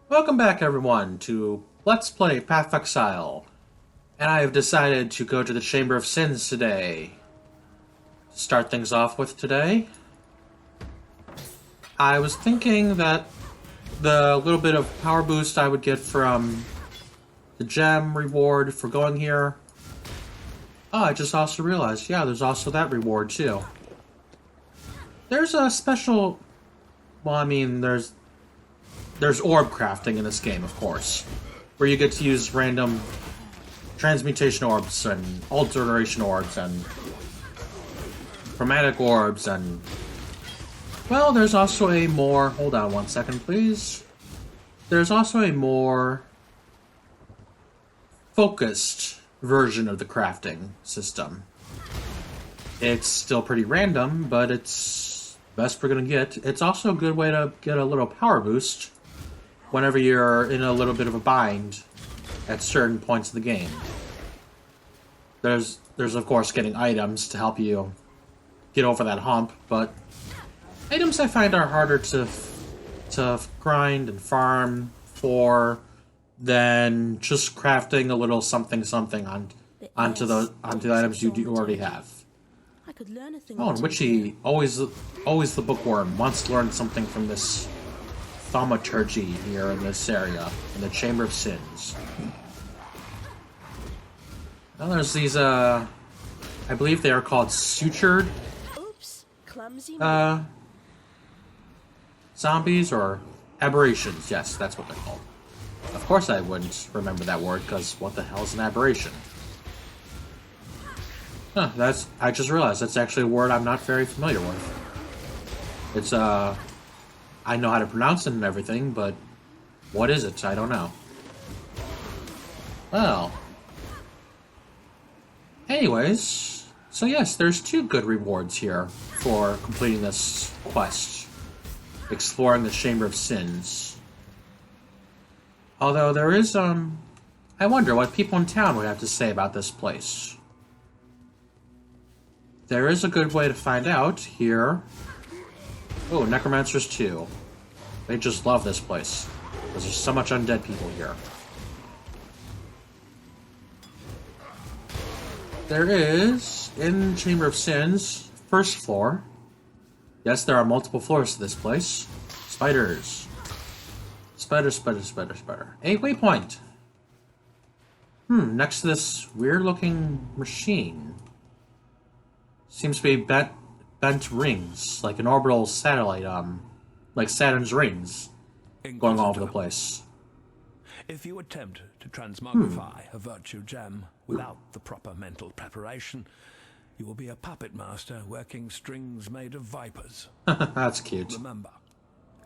Welcome back, everyone, to Let's Play Path of Exile. And I have decided to go to the Chamber of Sins today. To start things off with today, I was thinking that the little bit of power boost I would get from the gem reward for going here. Oh, I just also realized, yeah, there's also that reward, too. There's a special... Well, I mean, there's orb crafting in this game, of course, where you get to use random transmutation orbs and alteration orbs and chromatic orbs and... Well, there's also a more... Hold on one second, please. There's also a more focused version of the crafting system. It's still pretty random, but it's the best we're gonna get. It's also a good way to get a little power boost whenever you're in a little bit of a bind at certain points of the game. There's of course getting items to help you get over that hump, but items I find are harder to grind and farm for than just crafting a little something onto the items you do already have. I could learn a thing Oh, and Witchie, always the bookworm, wants to learn something from this thaumaturgy here in this area, in the Chamber of Sins. Now there's these, I believe they are called sutured, Oops, clumsy. zombies, or aberrations. Yes, that's what they're called. Of course I wouldn't remember that word, because what the hell is an aberration? Huh, I just realized that's actually a word I'm not very familiar with. It's, I know how to pronounce it and everything, but what is it? I don't know. Well. Anyways, so yes, there's two good rewards here for completing this quest. Exploring the Chamber of Sins. Although there is, I wonder what people in town would have to say about this place. There is a good way to find out here. Oh, Necromancers 2. They just love this place, because there's so much undead people here. There is, in Chamber of Sins, first floor. Yes, there are multiple floors to this place. Spiders. Spider. A waypoint. Next to this weird-looking machine. Seems to be bent rings, like an orbital satellite, like Saturn's rings, going all over the place. If you attempt to transmogrify a virtue gem without the proper mental preparation, you will be a puppet master working strings made of vipers. That's cute. Remember,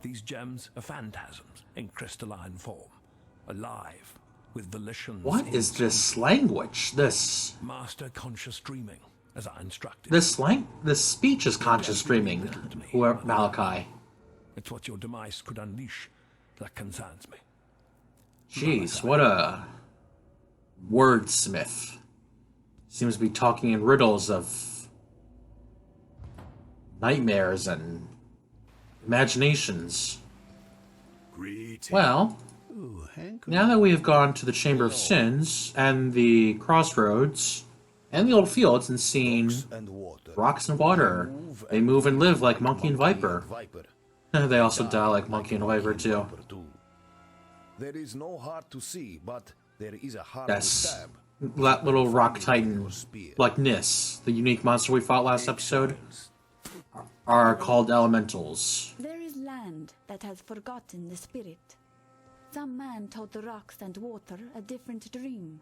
these gems are phantasms in crystalline form, alive, with volitions. What is this language? This... Master conscious dreaming, as I instructed. This speech is conscious dreaming, whoever Malachi. It's what your demise could unleash that concerns me. Jeez, what a wordsmith. Seems to be talking in riddles of nightmares and imaginations. Well, now that we have gone to the Chamber of Sins and the Crossroads and the old fields and seen rocks and water, they move and live like Monkey and Viper. They also die like Monkey and Viper too. There is no heart to see, but there is a heart to Yes, stab. that little rock titan, like Nis, the unique monster we fought last episode, are called elementals. There is land that has forgotten the spirit. Some man taught the rocks and water a different dream.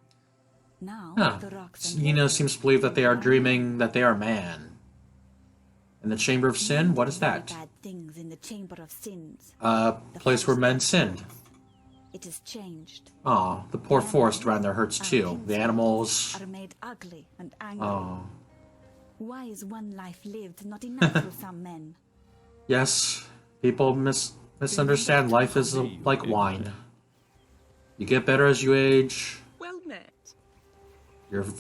Now the rocks and water Seems to believe that they are dreaming that they are man. In the Chamber of Sin, what is that? bad things in the Chamber of Sins. Place where men sinned. It is changed. Aw, the poor forest around there hurts too. The animals. Are made ugly and angry. Oh. Why is one life lived not enough for some men? Yes, people misunderstand life is like wine. You get better as you age. Well met.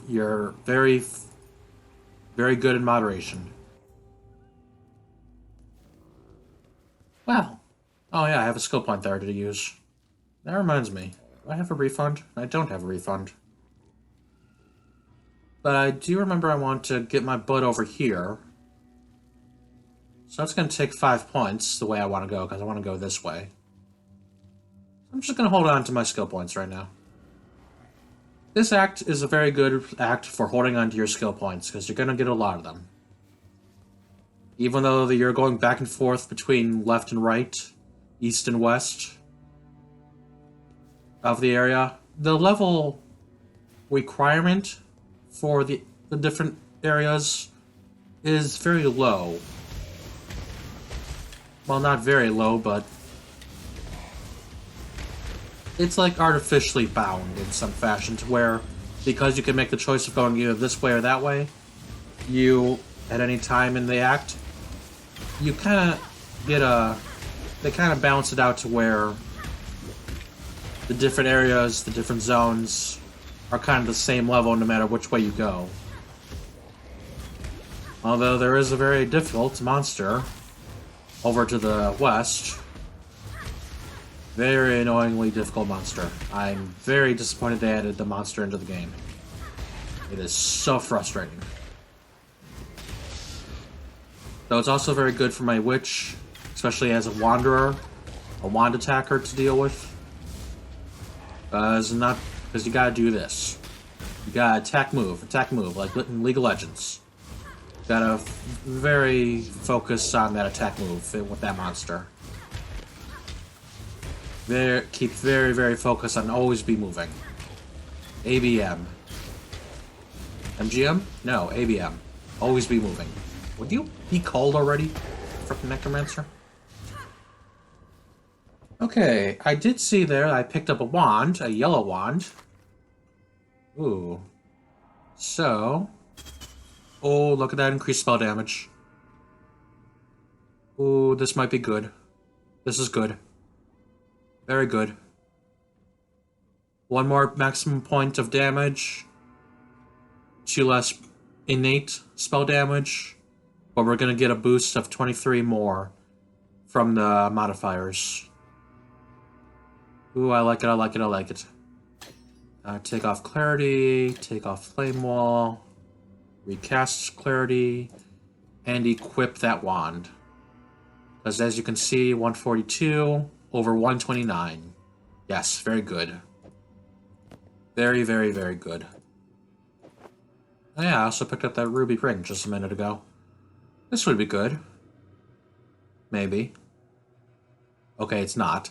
You're very, very good in moderation. Well, oh yeah, I have a skill point there to use. That reminds me. Do I have a refund? I don't have a refund. But I do remember I want to get my butt over here. So that's going to take 5 points the way I want to go, because I want to go this way. I'm just going to hold on to my skill points right now. This act is a very good act for holding on to your skill points, because you're going to get a lot of them. Even though you're going back and forth between left and right, east and west of the area, the level requirement for the different areas is very low. Well, not very low, but it's like artificially bound in some fashion to where, because you can make the choice of going either this way or that way, you, at any time in the act, you kind of get they kind of balance it out to where the different areas, the different zones, are kind of the same level no matter which way you go. Although there is a very difficult monster over to the west. Very annoyingly difficult monster. I'm very disappointed they added the monster into the game. It is so frustrating. Though it's also very good for my witch, especially as a wanderer, a wand attacker to deal with. Because you gotta do this. You gotta attack move, like in League of Legends. Gotta very focus on that attack move with that monster. Keep very, very focused on always be moving. ABM. MGM? No, ABM. Always be moving. Would you be called already? Frickin' Necromancer? Okay, I did see there I picked up a wand, a yellow wand. Ooh. So... Oh, look at that increased spell damage. Ooh, this might be good. This is good. Very good. One more maximum point of damage. 2 less innate spell damage. But we're going to get a boost of 23 more from the modifiers. Ooh, I like it, I like it, I like it. Take off Clarity, take off Flame Wall, recast Clarity, and equip that wand. Because as you can see, 142 over 129. Yes, very good. Very, very, very good. Oh yeah, I also picked up that ruby ring just a minute ago. This would be good. Maybe. Okay, it's not.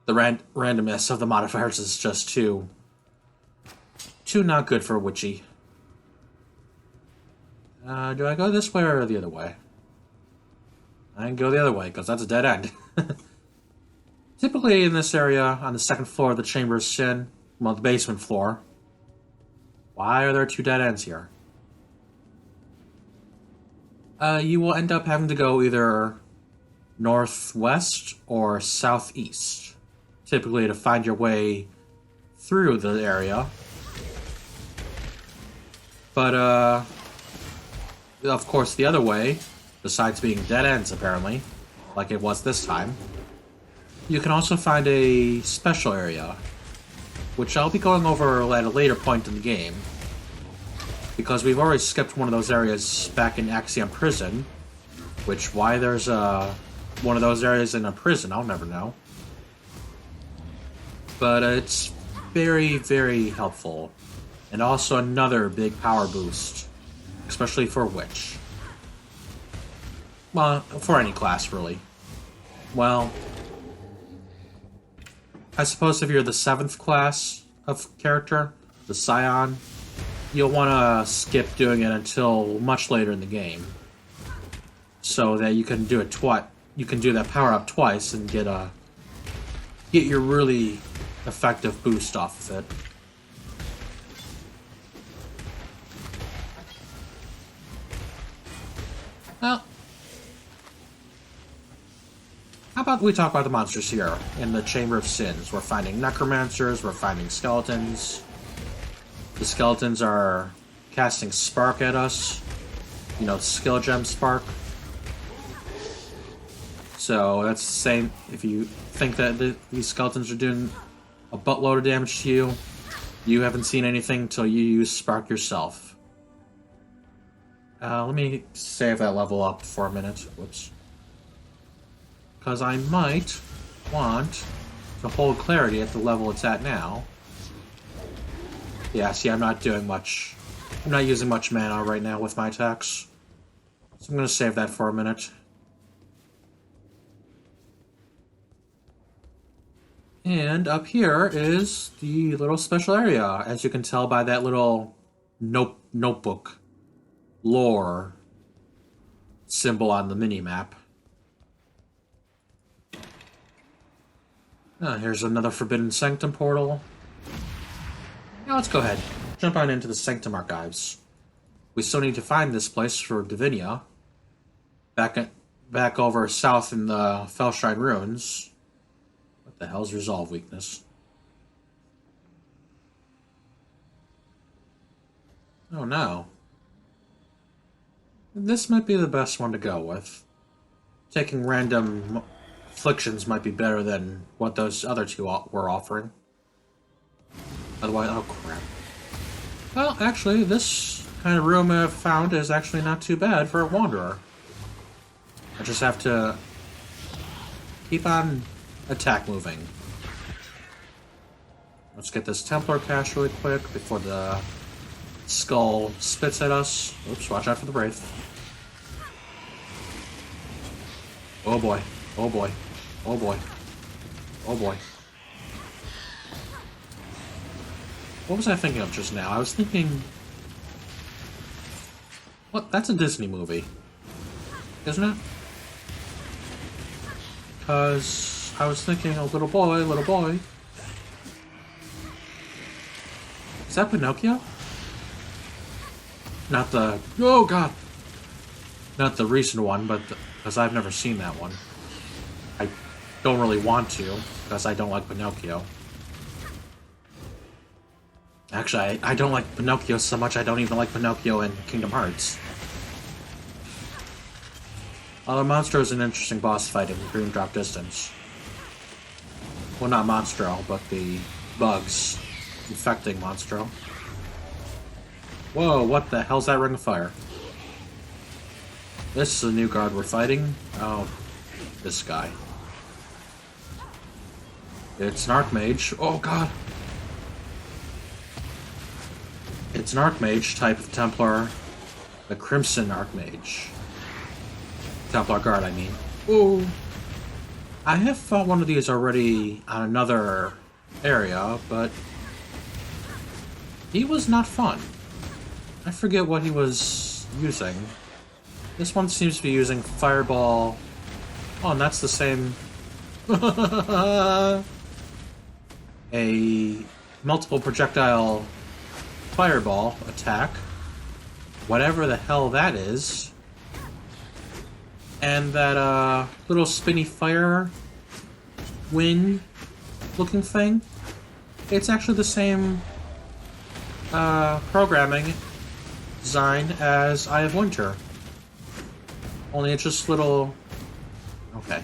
The randomness of the modifiers is just too not good for Witchy. Do I go this way or the other way? I can go the other way, because that's a dead end. Typically in this area, on the second floor of the Chamber of Sin, well, the basement floor. Why are there 2 dead ends here? You will end up having to go either northwest or southeast, typically to find your way through the area. But, of course, the other way, besides being dead ends, apparently, like it was this time, you can also find a special area, which I'll be going over at a later point in the game, because we've already skipped one of those areas back in Axiom Prison, which, why there's one of those areas in a prison, I'll never know. But it's very, very helpful. And also another big power boost, especially for Witch. Well, for any class, really. Well, I suppose if you're the 7th class of character, the Scion, you'll want to skip doing it until much later in the game, so that you can do it twice. You can do that power up twice and get your really effective boost off of it. Well, how about we talk about the monsters here in the Chamber of Sins? We're finding necromancers, we're finding skeletons. The skeletons are casting spark at us. You know, skill gem spark. So that's the same. If you think that these skeletons are doing a buttload of damage to you. You haven't seen anything until you use Spark yourself. Let me save that level up for a minute. Whoops. Because I might want to hold clarity at the level it's at now. Yeah, see, I'm not doing much. I'm not using much mana right now with my attacks. So I'm going to save that for a minute. And up here is the little special area, as you can tell by that little notebook lore symbol on the mini-map. Here's another Forbidden Sanctum portal. Now let's go ahead. Jump on into the Sanctum Archives. We still need to find this place for Divinia. Back over south in the Fellshrine Ruins. What the hell's Resolve weakness? Oh no. This might be the best one to go with. Taking random afflictions might be better than what those other two were offering. Otherwise, oh crap. Well, actually, this kind of room I've found is actually not too bad for a Wanderer. I just have to keep on attack moving. Let's get this Templar cache really quick before the skull spits at us. Oops, watch out for the Wraith. Oh boy. Oh boy. Oh boy. Oh boy. What was I thinking of just now? I was thinking... What? That's a Disney movie. Isn't it? Because I was thinking, oh, little boy, little boy. Is that Pinocchio? Not the... Oh, God! Not the recent one, but... Because I've never seen that one. I don't really want to, because I don't like Pinocchio. Actually, I don't like Pinocchio so much I don't even like Pinocchio in Kingdom Hearts. Although Monstro is an interesting boss fight in Green Drop Distance. Well, not Monstro, but the bugs infecting Monstro. Whoa, what the hell's that ring of fire? This is a new guard we're fighting. Oh, this guy. It's an Archmage. Oh, God. It's an Archmage type of Templar. The Crimson Archmage. Templar Guard, I mean. Ooh. I have fought one of these already on another area, but he was not fun. I forget what he was using. This one seems to be using Fireball. Oh, and that's the same... a multiple projectile Fireball attack. Whatever the hell that is. And that little spinny fire wing looking thing. It's actually the same programming design as Eye of Winter. Only it's just little... Okay.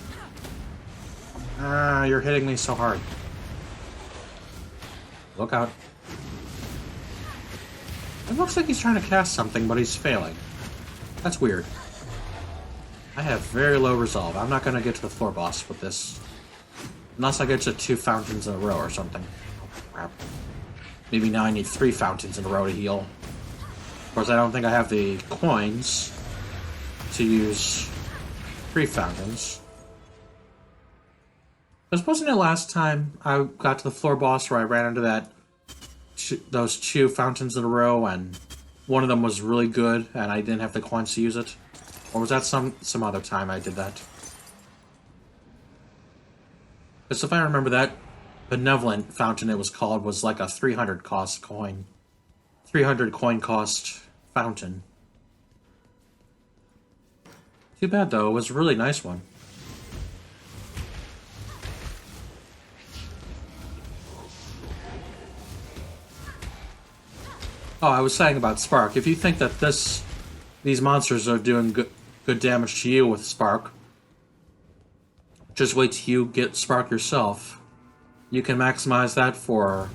You're hitting me so hard. Look out. It looks like he's trying to cast something, but he's failing. That's weird. I have very low resolve. I'm not going to get to the floor boss with this. Unless I get to 2 fountains in a row or something. Oh, crap. Maybe now I need 3 fountains in a row to heal. Of course, I don't think I have the coins to use 3 fountains. Because wasn't it last time I got to the floor boss where I ran into those 2 fountains in a row and one of them was really good and I didn't have the coins to use it? Or was that some other time I did that? Because if I remember, that benevolent fountain it was called was like a 300 coin cost fountain. Too bad though, it was a really nice one. Oh, I was saying about Spark. If you think that these monsters are doing good damage to you with Spark, just wait till you get Spark yourself. You can maximize that for...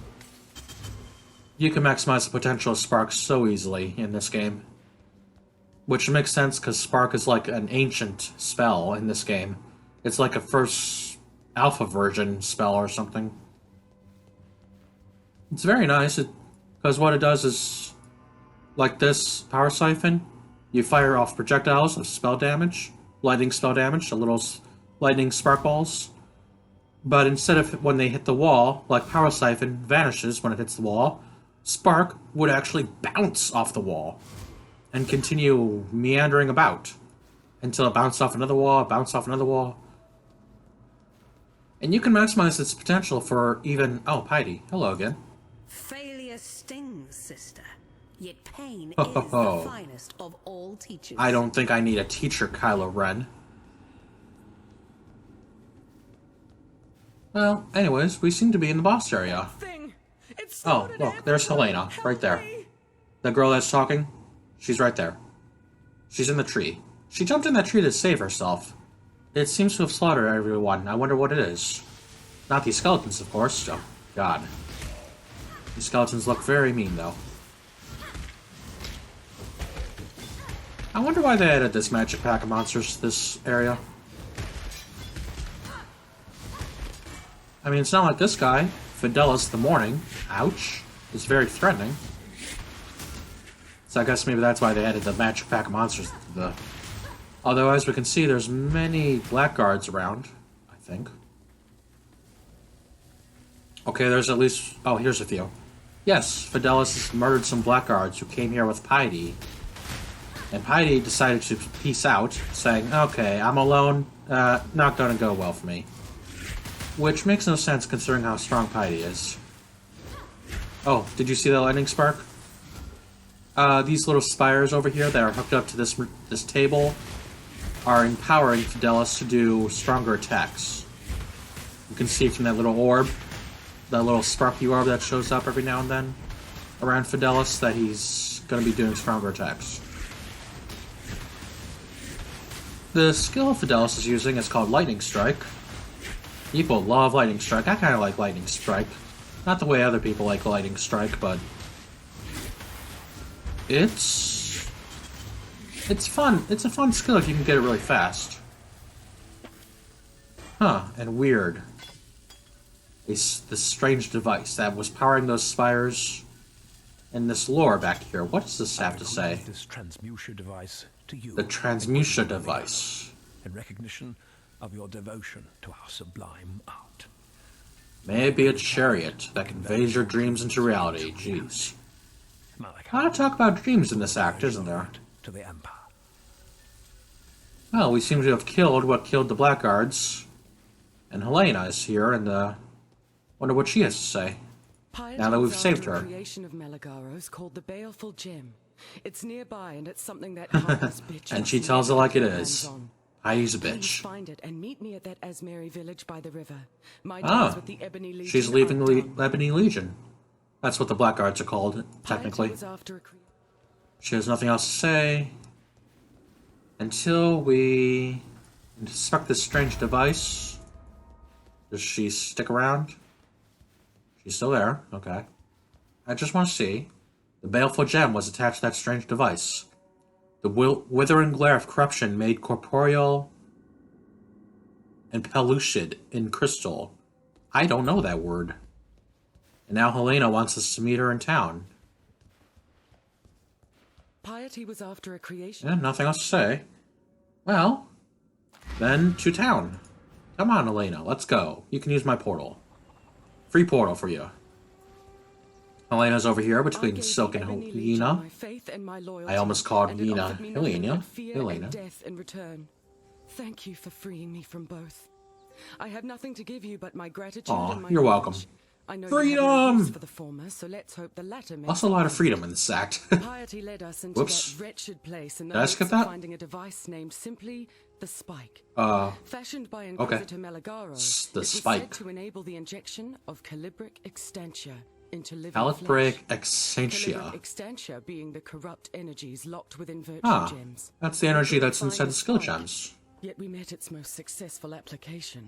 You can maximize the potential of Spark so easily in this game. Which makes sense, because Spark is like an ancient spell in this game. It's like a first alpha version spell or something. It's very nice, because what it does is, like this Power Siphon, you fire off projectiles of spell damage, lightning spell damage, the little lightning spark balls. But instead of when they hit the wall, like Power Siphon vanishes when it hits the wall, Spark would actually bounce off the wall and continue meandering about until it bounced off another wall, bounced off another wall. And you can maximize its potential for even... Oh, Piety. Hello again. Failure stings, sister. Yet pain is the finest of all teachers. I don't think I need a teacher, Kylo Ren. Well, anyways, we seem to be in the boss area. Oh, look, there's Helena, right there. The girl that's talking, she's right there. She's in the tree. She jumped in that tree to save herself. It seems to have slaughtered everyone. I wonder what it is. Not these skeletons, of course. Oh, God. These skeletons look very mean, though. I wonder why they added this magic pack of monsters to this area. I mean, it's not like this guy, Fidelis the Morning, ouch, is very threatening. So I guess maybe that's why they added the magic pack of monsters to the... Although, as we can see, there's many blackguards around, I think. Okay, there's at least... Oh, here's a few. Yes, Fidelis murdered some blackguards who came here with Piety. And Piety decided to peace out, saying, okay, I'm alone, not gonna go well for me. Which makes no sense considering how strong Piety is. Oh, did you see that lightning spark? These little spires over here that are hooked up to this table are empowering Fidelis to do stronger attacks. You can see from that little orb, that little sparky orb that shows up every now and then around Fidelis, that he's going to be doing stronger attacks. The skill Fidelis is using is called Lightning Strike. People love Lightning Strike. I kind of like Lightning Strike. Not the way other people like Lightning Strike, but... It's fun. It's a fun skill if you can get it really fast. Huh, and weird. This strange device that was powering those spires and this lore back here. What does this have to say? This transmuter device to you. The transmuter device. In recognition of your devotion to our sublime art. May it be a chariot that conveys your dreams into reality. Jeez. A lot of talk about dreams in this act, isn't there? To the Empire. Well, we seem to have killed what killed the Blackguards. And Helena is here, and wonder what she has to say. Now that we've saved her. Creation of Meligaros called the Baleful Gem. It's nearby, and it's something that heartless bitch. And she tells it like it is. Piety's a Please bitch. find it and meet me at that Asmeri village by the river. My days with the Ebony Legion She's leaving are the done. Ebony Legion. That's what the Blackguards are called, technically. Piety was after a She has nothing else to say until we inspect this strange device. Does she stick around? She's still there. Okay. I just want to see. The baleful gem was attached to that strange device. The withering glare of corruption made corporeal and pellucid in crystal. I don't know that word. And now Helena wants us to meet her in town. Piety was after a creation. Yeah, nothing else to say. Well, then to town. Come on, Helena, let's go. You can use my portal. Free portal for you. Helena's over here between Silk and Helena. I almost called Helena Helena. Death in return. Thank you for freeing me from both. I have nothing to give you but my gratitude and my you're welcome. knowledge. I know Freedom! you have no use for the former, so let's hope the latter may Also a lot of freedom in this act. Piety led us into Whoops. that wretched place in the Did I hopes skip of that? finding a device named simply the Spike. Fashioned by okay. Inquisitor Meligaro, The it was Spike. said to enable the injection of calibric extentia into living Calibric flesh. Extentia. Calibric extentia being the corrupt energies locked within virtue gems. That's the energy that's inside the skill gems. Yet we met its most successful application.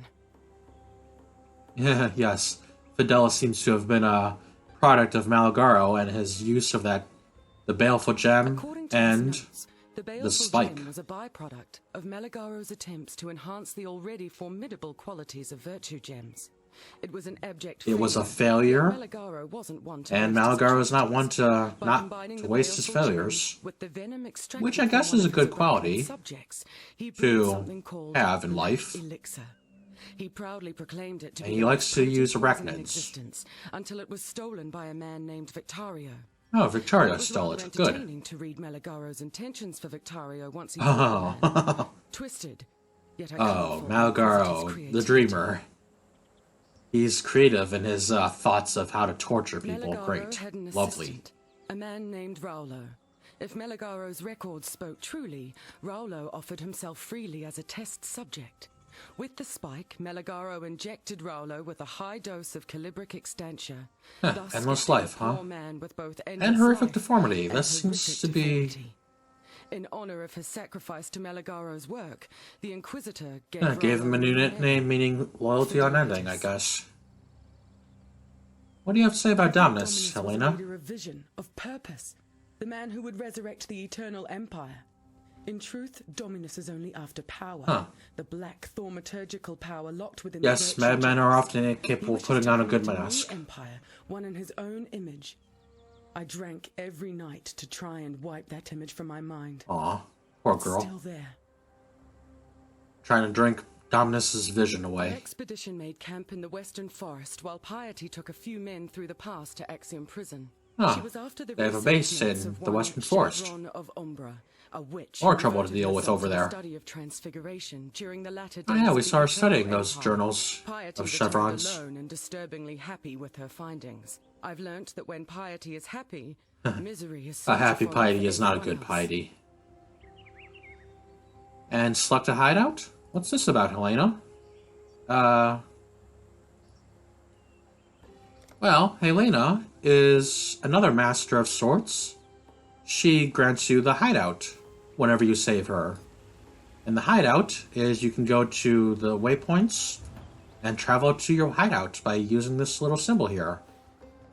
Yeah, yes. Fidelis seems to have been a product of Malagaro and his use of the baleful gem and the the spike. gem was a byproduct of Malagaro's attempts to enhance the already formidable qualities of virtue gems. It was an abject It was a failure, Malagaro wasn't one to and Malagaro is not one to waste his failures, which I guess is a good quality to have in life. He proudly proclaimed it to And be he the likes most to use potent poison in arachnids. existence, until it was stolen by a man named Victario. Oh, Victario It was stole rather it. Good. entertaining to read Malagaro's intentions for Victario once he saw the man. Twisted, yet I Oh, can't Malagaro, the dreamer. He's creative in his thoughts of how to torture people. Malagaro Great. had an Lovely. assistant, a man named Raulo. If Malagaro's records spoke truly, Raulo offered himself freely as a test subject. With the spike, Malagaro injected Raulo with a high dose of calibric extantia. Thus Endless gifting life, the poor huh? man with both And endless horrific life deformity. and That seems horrific to be... deformity. In honor of his sacrifice to Malagaro's work, the Inquisitor gave Gave him a new nickname meaning loyalty unending, I guess. What do you have to say about Dominus, Helena? Was a leader of vision, of purpose, the man who would resurrect the eternal empire. In truth, Dominus is only after power, the black thaumaturgical power locked within Yes, the virtue madmen are gems. often incapable He of wishes putting to on a create good new mask. empire, one in his own image. I drank every night to try and wipe that image from my mind. Aw, poor It's girl. still there. Trying to drink Dominus's vision The away. expedition made camp in the western forest, while Piety took a few men through the pass to Axiom prison. Huh. She was after the They have a base resurgence in of the one Western Forest. Chevron of Umbra, a witch More who trouble to devoted deal with herself over to the there. Study of transfiguration during the latter Oh days yeah, of we the saw her Eternal studying those Empire. journals Piety of returned chevrons. alone and disturbingly happy with her findings. I've learnt that when Piety is happy, misery is A happy piety is not a good piety. And select a hideout? What's this about, Helena? Well, Helena is another master of sorts. She grants you the hideout whenever you save her. And the hideout is you can go to the waypoints and travel to your hideout by using this little symbol here.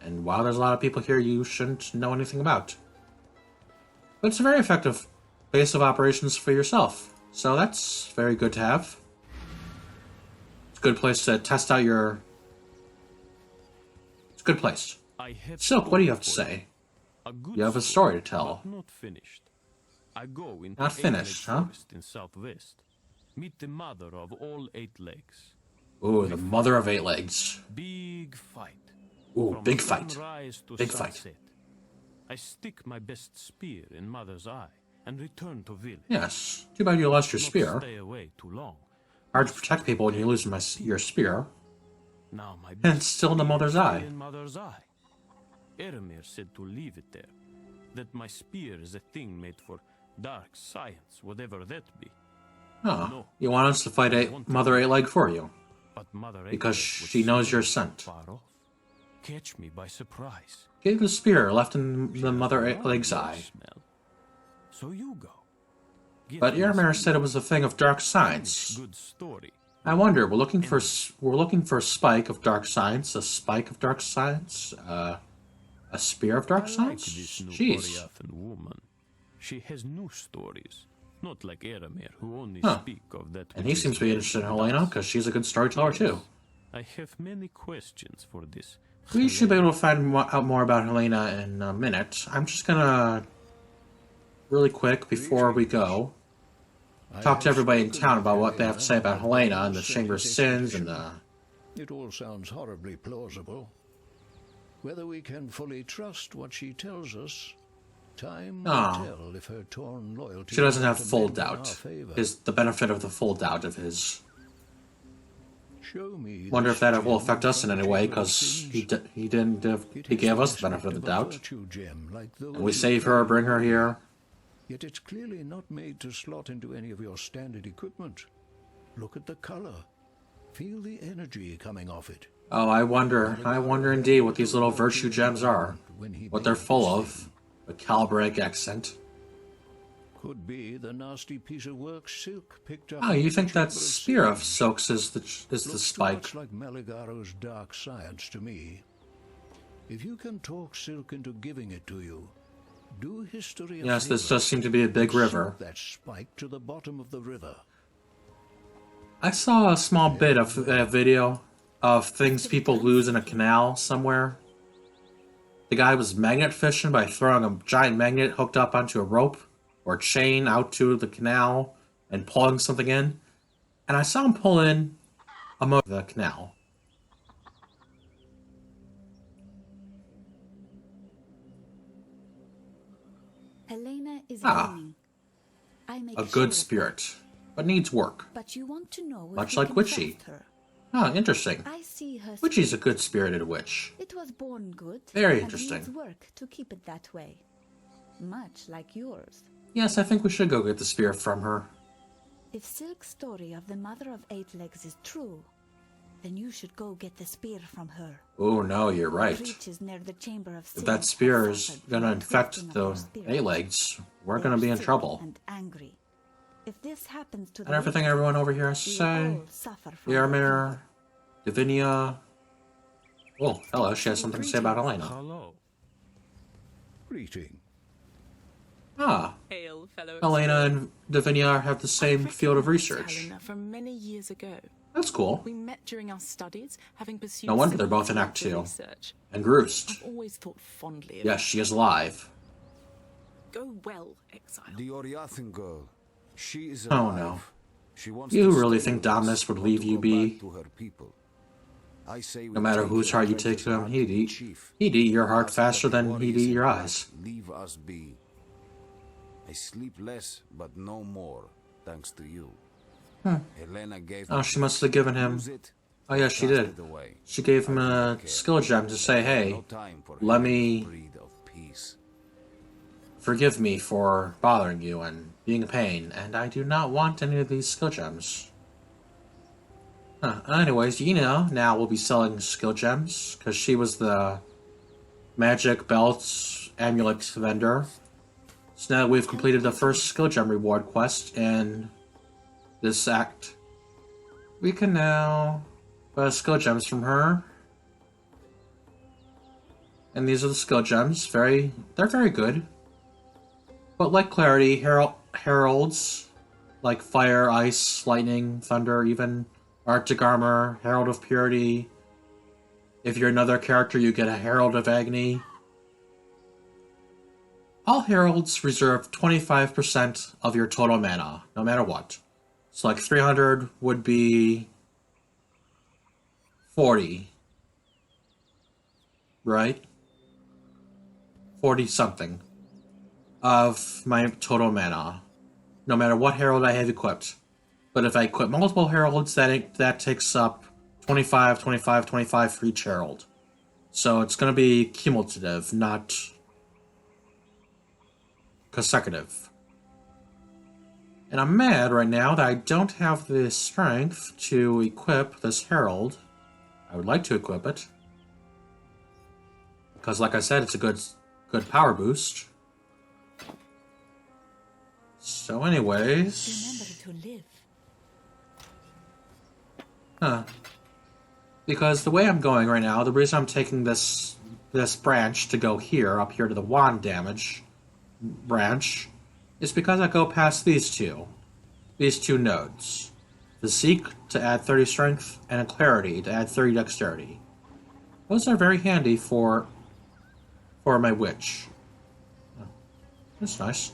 And while there's a lot of people here you shouldn't know anything about. But it's a very effective base of operations for yourself. So that's very good to have. It's a good place to test out your... It's a good place. Silk, what do you have to say? You have a story to tell. Not finished. I go into Not finished, huh? forest in southwest. Meet the mother of all 8 legs. Ooh, the mother of 8 legs. Big fight. Ooh, From big fight. sunrise to Big fight. sunset. I stick my best spear in mother's eye and return to village. Yes. Too bad you lost your Not spear. stay away too long. Hard to protect people when you lose your spear. Now my And best it's still in the spear mother's is still eye. in mother's eye. Eremer said to leave it there. That my spear is a thing made for dark science, whatever that be. Oh, No. you want us to fight Mother 8-leg for you. But Mother Because Eight-Leg was she knows so you're sent. far off. Catch me by surprise. Give the spear left in the Mother Has a 8-leg's lovely eye. smell. So you go. Get But me Eremer some said it was a thing of dark science. good story. I wonder, we're looking for a spike of dark science, a spike of dark science, a spear of dark I like science? this new Jeez. Oriathan woman. She has new stories, not like Eremer, who only Huh. speak of that. And which he is seems to be interested in Helena, because she's a good storyteller too. I have many questions for this. We should be able to find out more about Helena in a minute. I'm just gonna, really quick, before we go, talk to everybody in town about what they have to say about Helena and the Chamber of Sins and the... It all sounds horribly plausible. Whether we can fully trust what she tells us, time will Oh. tell if her torn loyalty... She doesn't have will full bend in our doubt. favor. Is the benefit of the full doubt of his... Show me Wonder this if that will gem affect us in from any way, Chamber of because Sins. he gave us the benefit of the doubt. Virtue gem like those And we you save her, bring her here. Yet it's clearly not made to slot into any of your standard equipment. Look at the color. Feel the energy coming off it. Oh, I wonder indeed what these little virtue gems are. What they're full of. A calibric accent. Could be the nasty piece of work Silk picked up. Oh, you think that spear of Silk's is the spike? Looks too much like Meligaro's dark science to me. If you can talk Silk into giving it to you, do history a Yes, this favor. does seem to be a big river. Sink that spike to the bottom of the river. I saw a small bit of a video of things people lose in a canal somewhere. The guy was magnet fishing by throwing a giant magnet hooked up onto a rope or chain out to the canal and pulling something in. And I saw him pull in a motor of the canal. Helena is Ah. gleaming. I make A sure good of spirit, but needs work. that. But you want to know if Much you like can Witchie. trust her. Ah, interesting. I see her. Witchie's a good-spirited witch. It was born good. Very and interesting. needs work to keep it that way. Much like yours. Yes, I think we should go get the spear from her. If Silk's story of the Mother of Eight Legs is true, then you should go get the spear from her. Oh no, you're right. Creatures near the Chamber of If Sin that spear have is suffered gonna from the infect twisting of the their spirits. eight legs, we're They gonna are be in sick trouble. and angry. If this happens to And everything everyone over here has to we say. all suffer from Yarmir, Divinia. Oh, hello, she has something to say about Elena. Hello. Greeting. Ah, Hail, fellow Elena and Divinia have the same field of research. Helena from many years ago. That's cool. We met during our studies, having pursued No wonder they're similar both in Act fields of 2. research. And Groost. I've always thought fondly of Yes, she is alive. Go well, Exile. The Oriathan girl. She is Oh, alive. no. She wants You to really stay think with us, Dominus would but leave to you go be? back to her people. I say we No matter take whose her heart you and take take to her him, to he'd the eat. chief. He'd eat your heart Ask that faster the than he'd warriors eat in your black eyes. Leave us be. I sleep less, but no more, thanks to you. Helena gave Oh, me she must have given him... use it, Oh yeah, she cast did. it away. She gave him I a don't care. skill gem to say, hey, No time for let Helena's me breed of peace. forgive me for bothering you and being a pain, and I do not want any of these skill gems. Anyways, you know, now we'll be selling skill gems, because she was the magic belts amulet vendor. So now that we've completed the first skill gem reward quest in this act, we can now buy skill gems from her. And these are the skill gems. They're very good. But like Clarity, heralds, like Fire, Ice, Lightning, Thunder, even Arctic Armor, Herald of Purity. If you're another character, you get a Herald of Agony. All heralds reserve 25% of your total mana, no matter what. So like 300 would be 40. Right? 40 something of my total mana, no matter what herald I have equipped. But if I equip multiple heralds, that takes up 25, 25, 25 for each herald. So it's going to be cumulative, not consecutive. And I'm mad right now that I don't have the strength to equip this herald. I would like to equip it, because like I said, it's a good power boost. So anyways... Remember to live. Because the way I'm going right now, the reason I'm taking this branch to go here, up here to the wand damage branch, is because I go past these two nodes. Physique to add 30 strength, and Clarity to add 30 dexterity. Those are very handy for my witch. Oh, that's nice.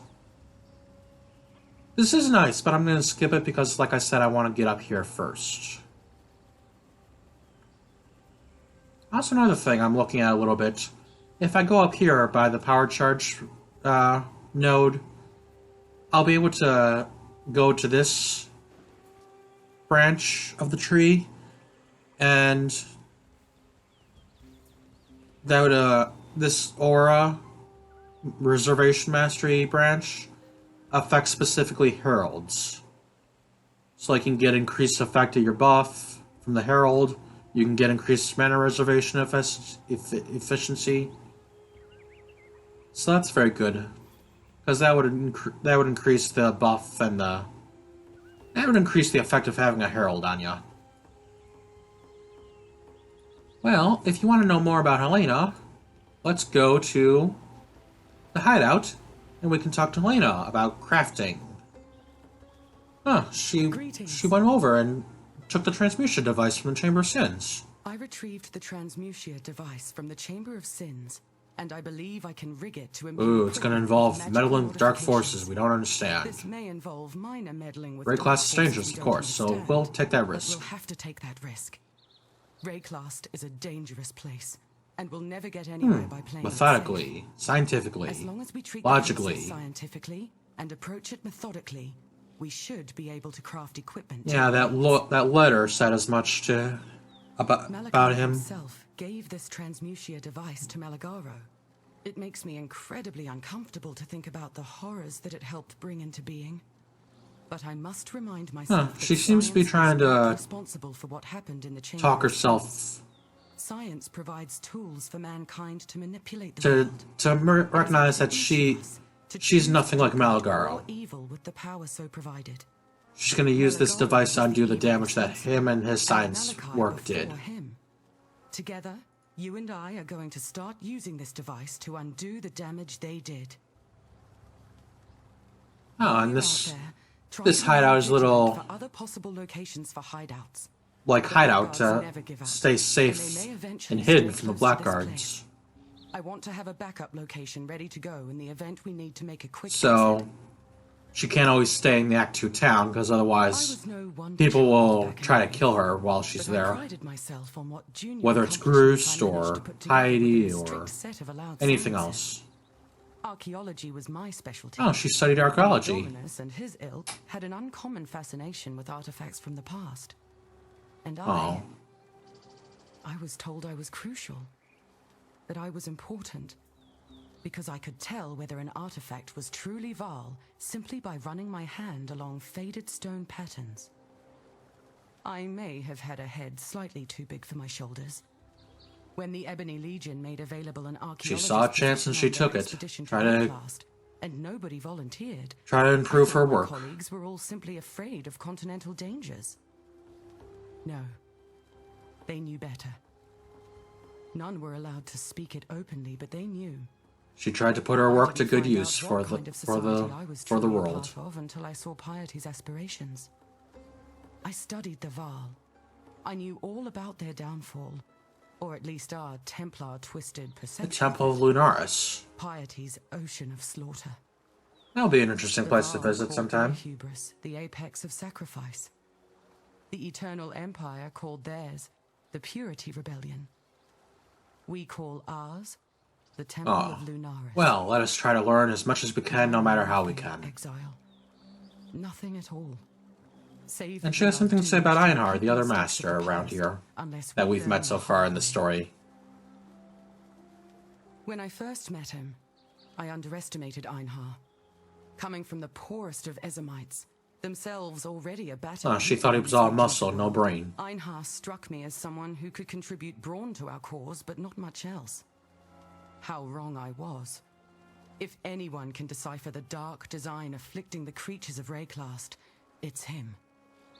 This is nice, but I'm going to skip it because, like I said, I want to get up here first. Also, another thing I'm looking at a little bit. If I go up here by the power charge node, I'll be able to go to this branch of the tree, and that would, this aura reservation mastery branch affects specifically heralds. So like you can get increased effect of your buff from the herald. You can get increased mana reservation efficiency. So that's very good. because that would increase the buff and that would increase the effect of having a herald on you. Well, if you want to know more about Helena, let's go to the hideout, and we can talk to Helena about crafting. Huh, she went over and took the transmutation device from the Chamber of Sins. I retrieved the transmutation device from the Chamber of Sins, and I believe I can rig it to Ooh, it's going to involve meddling with dark forces we don't understand. This may involve minor meddling with Rayclast is dangerous, of course, so we'll take that risk. We'll have to take that risk. Rayclast is a dangerous place, and we'll never get anywhere by playing methodically, scientifically, as long as we treat logically, the scientifically and approach it methodically, we should be able to craft equipment. Yeah, that letter said as much to about him. Himself gave this transmutation device to Malagaro. It makes me incredibly uncomfortable to think about the horrors that it helped bring into being. But I must remind myself that she seems to be trying to responsible for what happened in the Chamber talk herself. Science provides tools for mankind to manipulate the world. Recognize that she's nothing like Malagaro. Evil with the power so provided. She's going to use this device to undo the damage that him and his science work did. Together, you and I are going to start using this device to undo the damage they did. Oh, and this hideout is a little for other possible locations for hideouts. Like hideout to stay safe and hidden from the blackguards. I want to have a backup location ready to go in the event we need to make a quick So she can't always stay in the Act 2 town, because otherwise people will try to kill her while she's there. Whether it's Groost or Heidi or anything else. Archaeology was my specialty. Oh, she studied archaeology. Dominus and his ilk had an uncommon fascination with artifacts from the past. And I was told I was crucial. That I was important. Because I could tell whether an artifact was truly Vaal simply by running my hand along faded stone patterns. I may have had a head slightly too big for my shoulders. When the Ebony Legion made available an archaeologist, she saw a chance and she took it. And nobody volunteered. Try to improve her work. My colleagues were all simply afraid of continental dangers. No, they knew better. None were allowed to speak it openly, but they knew. She tried to put her work to good use for the world. Until I saw Piety's aspirations. I studied the Vaal. I knew all about their downfall, or at least our Templar twisted perception. The Temple of Lunaris. Piety's ocean of slaughter. That'll be an interesting place to visit sometime. Hubris, the apex of sacrifice. The Eternal Empire called theirs the Purity Rebellion. We call ours the Temple of Lunaris. Well, let us try to learn as much as we can, no matter how we can. Exile. Nothing at all. Save and she has something to say about Einhar, the other master around here, that we've met so far in the story. When I first met him, I underestimated Einhar. Coming from the poorest of Ezamites, themselves already a battered... she thought he was all muscle, no brain. Einhar struck me as someone who could contribute brawn to our cause, but not much else. How wrong I was. If anyone can decipher the dark design afflicting the creatures of Rayclast, it's him.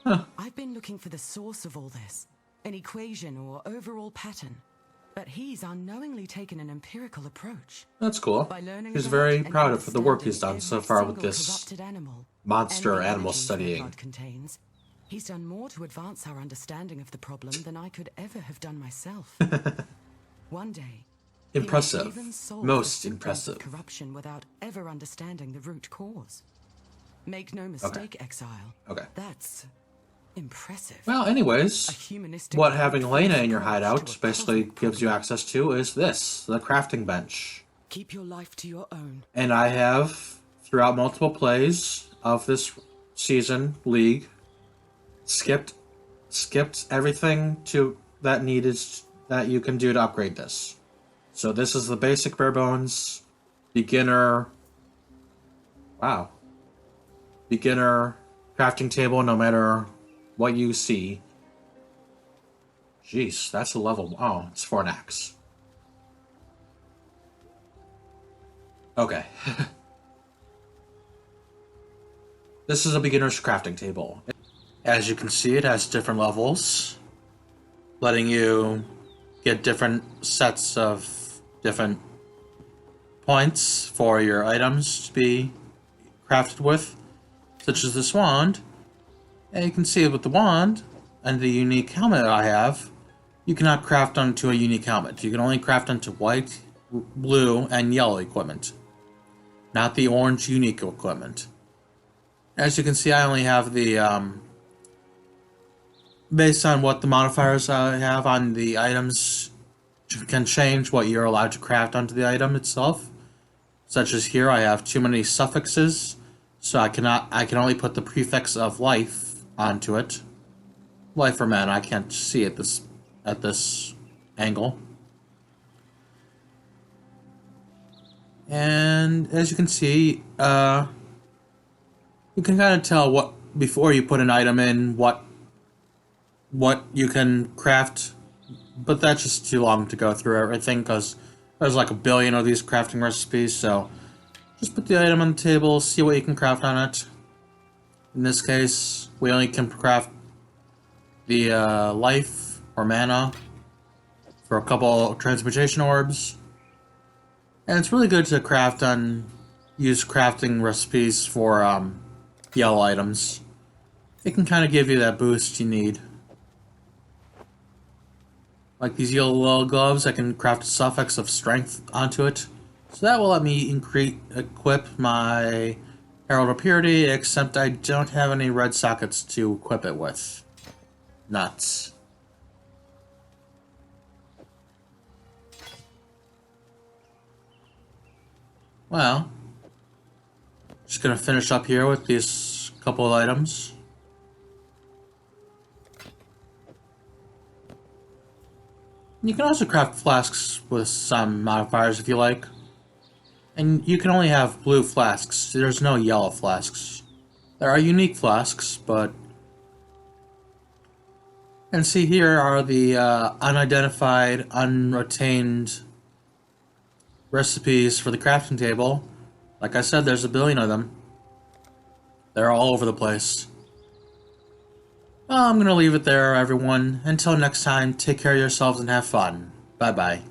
Huh. I've been looking for the source of all this, an equation or overall pattern, but he's unknowingly taken an empirical approach. That's cool. He's very proud of the work he's done so far with this monster animal studying. Contains, he's done more to advance our understanding of the problem than I could ever have done myself. One day, impressive. Most impressive. Corruption without ever understanding the root cause. Make no mistake, Exile. Okay. That's impressive. Well, anyways, what having Helena in your hideout basically gives you access to is this, the crafting bench. Keep your life to your own. And I have, throughout multiple plays of this season, League, skipped everything that you can do to upgrade this. So this is the basic bare bones, beginner crafting table, no matter what you see. Jeez, that's a level. Oh, it's for an axe. This is a beginner's crafting table. As you can see, it has different levels, letting you get different sets of different points for your items to be crafted with, such as this wand. And you can see with the wand and the unique helmet I have, you cannot craft onto a unique helmet. You can only craft onto white, blue, and yellow equipment, not the orange unique equipment. As you can see, I only have the, based on what the modifiers I have on the items can change what you're allowed to craft onto the item itself. Such as here, I have too many suffixes, so I can only put the prefix of life onto it. Life or mana, I can't see it at this angle. And as you can see, you can kind of tell what, before you put an item in, what you can craft, but that's just too long to go through everything because there's like a billion of these crafting recipes, so just put the item on the table, see what you can craft on it. In this case, we only can craft the life or mana for a couple transmutation orbs. And it's really good to craft use crafting recipes for yellow items. It can kind of give you that boost you need. Like these yellow gloves, I can craft a suffix of strength onto it. So that will let me equip my Herald of Purity, except I don't have any red sockets to equip it with. Nuts. Well, just gonna finish up here with these couple of items. You can also craft flasks with some modifiers if you like. And you can only have blue flasks. There's no yellow flasks. There are unique flasks, but... And see, here are the unidentified, unretained recipes for the crafting table. Like I said, there's a billion of them. They're all over the place. Well, I'm gonna leave it there, everyone. Until next time, take care of yourselves and have fun. Bye-bye.